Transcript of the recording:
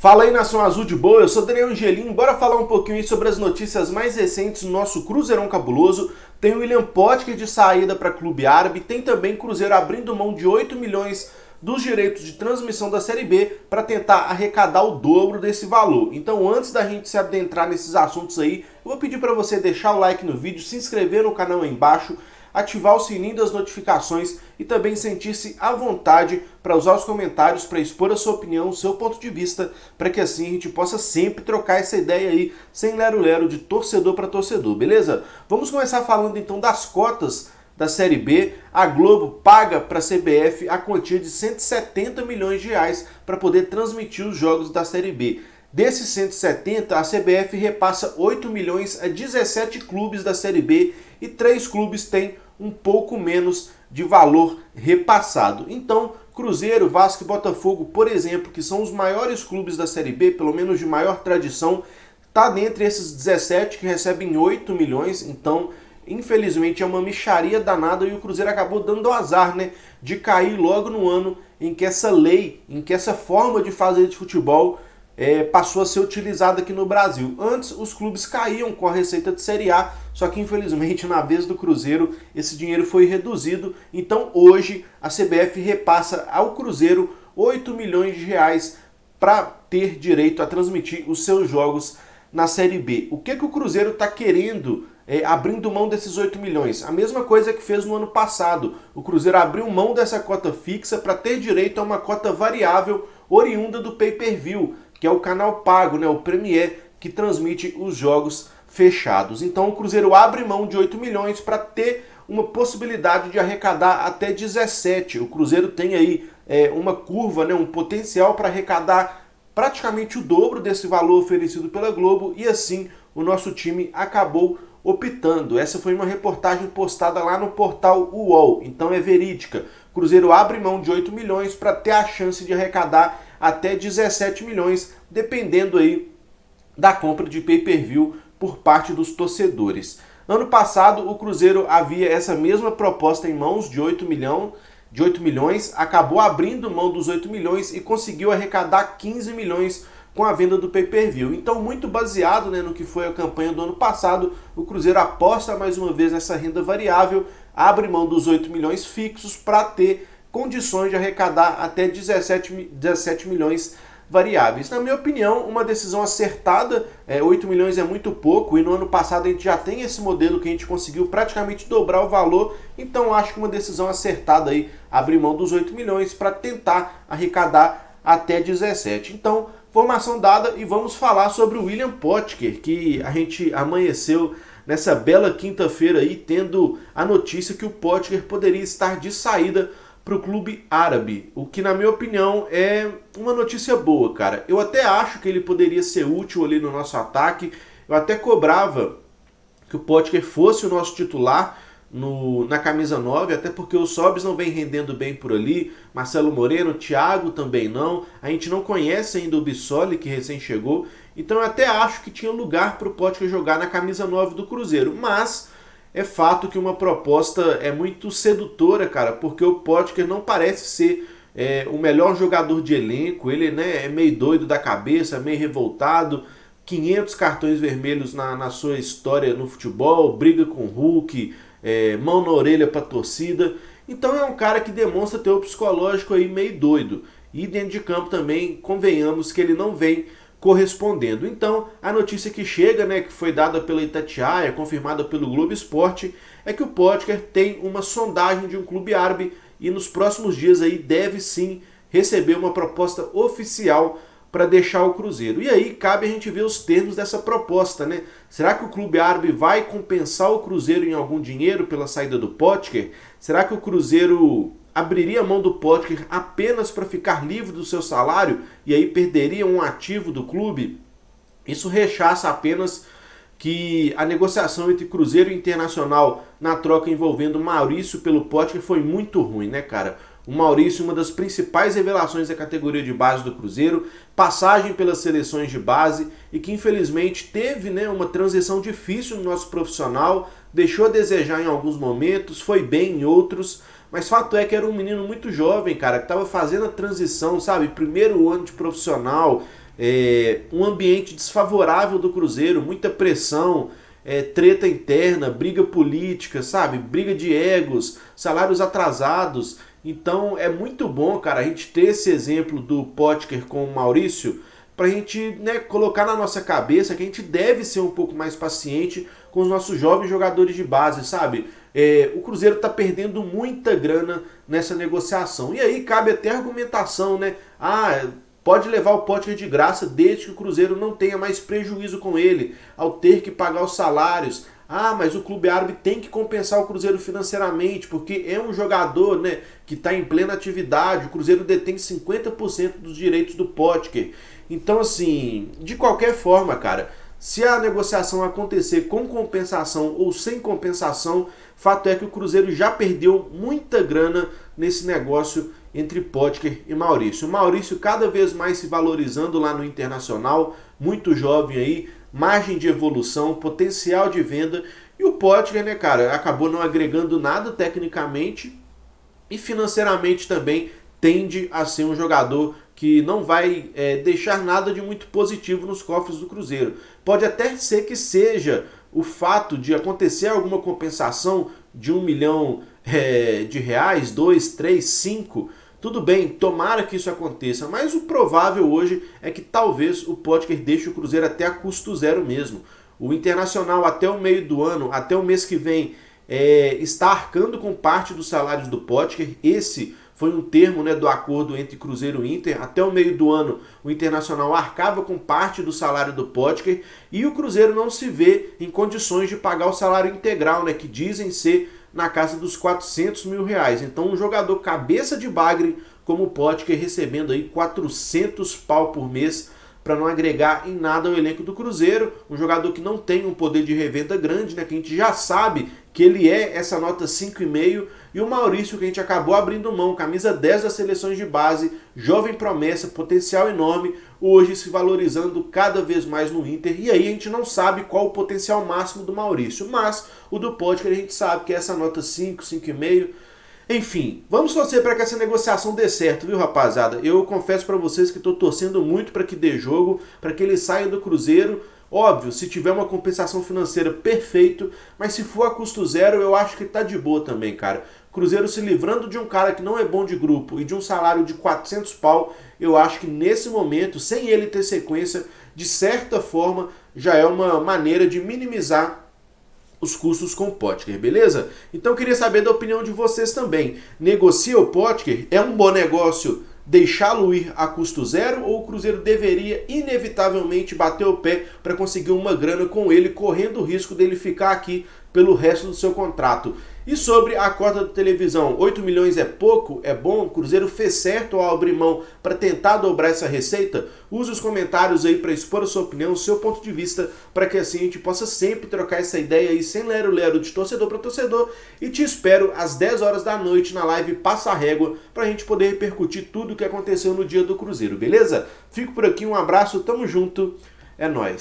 Fala aí, Nação Azul de Boa, eu sou Daniel Angelim, bora falar um pouquinho aí sobre as notícias mais recentes do nosso Cruzeirão Cabuloso. Tem o William Potker de saída para Clube Árabe, tem também Cruzeiro abrindo mão de 8 milhões dos direitos de transmissão da Série B para tentar arrecadar o dobro desse valor. Então, antes da gente se adentrar nesses assuntos aí, eu vou pedir para você deixar o like no vídeo, se inscrever no canal aí embaixo, ativar o sininho das notificações e também sentir-se à vontade para usar os comentários para expor a sua opinião, o seu ponto de vista, para que assim a gente possa sempre trocar essa ideia aí, sem lero-lero, de torcedor para torcedor, beleza? Vamos começar falando então das cotas da Série B. A Globo paga para a CBF a quantia de 170 milhões de reais para poder transmitir os jogos da Série B. Desses 170, a CBF repassa 8 milhões a 17 clubes da Série B e 3 clubes têm um pouco menos de valor repassado. Então, Cruzeiro, Vasco e Botafogo, por exemplo, que são os maiores clubes da Série B, pelo menos de maior tradição, está dentre esses 17 que recebem 8 milhões. Então, infelizmente, é uma mixaria danada e o Cruzeiro acabou dando azar, né, de cair logo no ano em que essa lei, em que essa forma de fazer de futebol passou a ser utilizada aqui no Brasil. Antes, os clubes caíam com a receita de Série A, só que infelizmente na vez do Cruzeiro esse dinheiro foi reduzido. Então hoje a CBF repassa ao Cruzeiro 8 milhões de reais para ter direito a transmitir os seus jogos na Série B. O que o Cruzeiro está querendo abrindo mão desses 8 milhões? A mesma coisa que fez no ano passado. O Cruzeiro abriu mão dessa cota fixa para ter direito a uma cota variável oriunda do pay-per-view, que é o canal pago, né, o Premier, que transmite os jogos fechados. Então o Cruzeiro abre mão de 8 milhões para ter uma possibilidade de arrecadar até 17. O Cruzeiro tem aí uma curva, né, um potencial para arrecadar praticamente o dobro desse valor oferecido pela Globo, e assim o nosso time acabou optando. Essa foi uma reportagem postada lá no portal UOL, então é verídica. O Cruzeiro abre mão de 8 milhões para ter a chance de arrecadar até 17 milhões, dependendo aí da compra de pay-per-view por parte dos torcedores. Ano passado, o Cruzeiro havia essa mesma proposta em mãos de 8 milhões, acabou abrindo mão dos 8 milhões e conseguiu arrecadar 15 milhões com a venda do pay-per-view. Então, muito baseado, né, no que foi a campanha do ano passado, o Cruzeiro aposta mais uma vez nessa renda variável, abre mão dos 8 milhões fixos para ter condições de arrecadar até 17 milhões variáveis. Na minha opinião, uma decisão acertada. 8 milhões é muito pouco e no ano passado a gente já tem esse modelo que a gente conseguiu praticamente dobrar o valor, então acho que uma decisão acertada aí, abrir mão dos 8 milhões para tentar arrecadar até 17. Então, formação dada, e vamos falar sobre o William Potker, que a gente amanheceu nessa bela quinta-feira aí tendo a notícia que o Potker poderia estar de saída para o Clube Árabe, o que na minha opinião é uma notícia boa, cara. Eu até acho que ele poderia ser útil ali no nosso ataque, eu até cobrava que o Potker fosse o nosso titular na camisa 9, até porque o Sobis não vem rendendo bem por ali, Marcelo Moreno, Thiago também não, a gente não conhece ainda o Bissoli, que recém chegou, então eu até acho que tinha lugar para o Potker jogar na camisa 9 do Cruzeiro, mas é fato que uma proposta é muito sedutora, cara, porque o Potker não parece ser o melhor jogador de elenco. Ele, né, é meio doido da cabeça, meio revoltado, 500 cartões vermelhos na sua história no futebol, briga com o Hulk, mão na orelha pra torcida. Então é um cara que demonstra ter o psicológico aí meio doido. E dentro de campo também, convenhamos que ele não vem correspondendo. Então, a notícia que chega, né, que foi dada pela Itatiaia, confirmada pelo Globo Esporte, é que o Potker tem uma sondagem de um clube árabe e nos próximos dias aí deve sim receber uma proposta oficial para deixar o Cruzeiro. E aí cabe a gente ver os termos dessa proposta, né? Será que o clube árabe vai compensar o Cruzeiro em algum dinheiro pela saída do Potker? Será que o Cruzeiro abriria a mão do Potker apenas para ficar livre do seu salário e aí perderia um ativo do clube? Isso rechaça apenas que a negociação entre Cruzeiro e Internacional na troca envolvendo Maurício pelo Potker foi muito ruim, né, cara? O Maurício, uma das principais revelações da categoria de base do Cruzeiro, passagem pelas seleções de base e que infelizmente teve, né, uma transição difícil no nosso profissional, deixou a desejar em alguns momentos, foi bem em outros, mas fato é que era um menino muito jovem, cara, que estava fazendo a transição, sabe? Primeiro ano de profissional, um ambiente desfavorável do Cruzeiro, muita pressão, treta interna, briga política, sabe? Briga de egos, salários atrasados. Então é muito bom, cara, a gente ter esse exemplo do Potker com o Maurício, pra gente, né, colocar na nossa cabeça que a gente deve ser um pouco mais paciente com os nossos jovens jogadores de base, sabe? O Cruzeiro tá perdendo muita grana nessa negociação. E aí cabe até a argumentação, né? Pode levar o Potker de graça desde que o Cruzeiro não tenha mais prejuízo com ele, ao ter que pagar os salários. Mas o clube árabe tem que compensar o Cruzeiro financeiramente, porque é um jogador, né, que está em plena atividade. O Cruzeiro detém 50% dos direitos do Potker. Então, assim, de qualquer forma, cara, se a negociação acontecer com compensação ou sem compensação, fato é que o Cruzeiro já perdeu muita grana nesse negócio entre Potker e Maurício. O Maurício cada vez mais se valorizando lá no Internacional, muito jovem aí, margem de evolução, potencial de venda. E o Potker, né, cara, acabou não agregando nada tecnicamente e financeiramente também tende a ser um jogador que não vai deixar nada de muito positivo nos cofres do Cruzeiro. Pode até ser que seja o fato de acontecer alguma compensação de 1 milhão de reais, 2, 3, 5. Tudo bem, tomara que isso aconteça, mas o provável hoje é que talvez o Potker deixe o Cruzeiro até a custo zero mesmo. O Internacional até o meio do ano, até o mês que vem, está arcando com parte dos salários do Potker. Esse foi um termo, né, do acordo entre Cruzeiro e Inter. Até o meio do ano, o Internacional arcava com parte do salário do Potker e o Cruzeiro não se vê em condições de pagar o salário integral, né, que dizem ser na casa dos 400 mil reais. Então um jogador cabeça de bagre como o Potker recebendo aí 400 pau por mês para não agregar em nada ao elenco do Cruzeiro, um jogador que não tem um poder de revenda grande, né, que a gente já sabe que ele é essa nota 5,5, e o Maurício, que a gente acabou abrindo mão, camisa 10 das seleções de base, jovem promessa, potencial enorme, hoje se valorizando cada vez mais no Inter, e aí a gente não sabe qual o potencial máximo do Maurício, mas o do Potker a gente sabe que é essa nota 5, 5,5, enfim, vamos torcer para que essa negociação dê certo, viu, rapaziada? Eu confesso para vocês que estou torcendo muito para que dê jogo, para que ele saia do Cruzeiro. Óbvio, se tiver uma compensação financeira, perfeito, mas se for a custo zero, eu acho que tá de boa também, cara. Cruzeiro se livrando de um cara que não é bom de grupo e de um salário de 400 pau, eu acho que nesse momento, sem ele ter sequência, de certa forma, já é uma maneira de minimizar os custos com o Potker, beleza? Então eu queria saber da opinião de vocês também. Negocia o Potker? É um bom negócio deixá-lo ir a custo zero ou o Cruzeiro deveria inevitavelmente bater o pé para conseguir uma grana com ele, correndo o risco dele ficar aqui pelo resto do seu contrato? E sobre a cota da televisão, 8 milhões é pouco? É bom? O Cruzeiro fez certo ao abrir mão para tentar dobrar essa receita? Use os comentários aí para expor a sua opinião, o seu ponto de vista, para que assim a gente possa sempre trocar essa ideia aí sem lero-lero de torcedor para torcedor. E te espero às 10 horas da noite na live Passa a Régua para a gente poder repercutir tudo o que aconteceu no dia do Cruzeiro, beleza? Fico por aqui, um abraço, tamo junto, é nóis.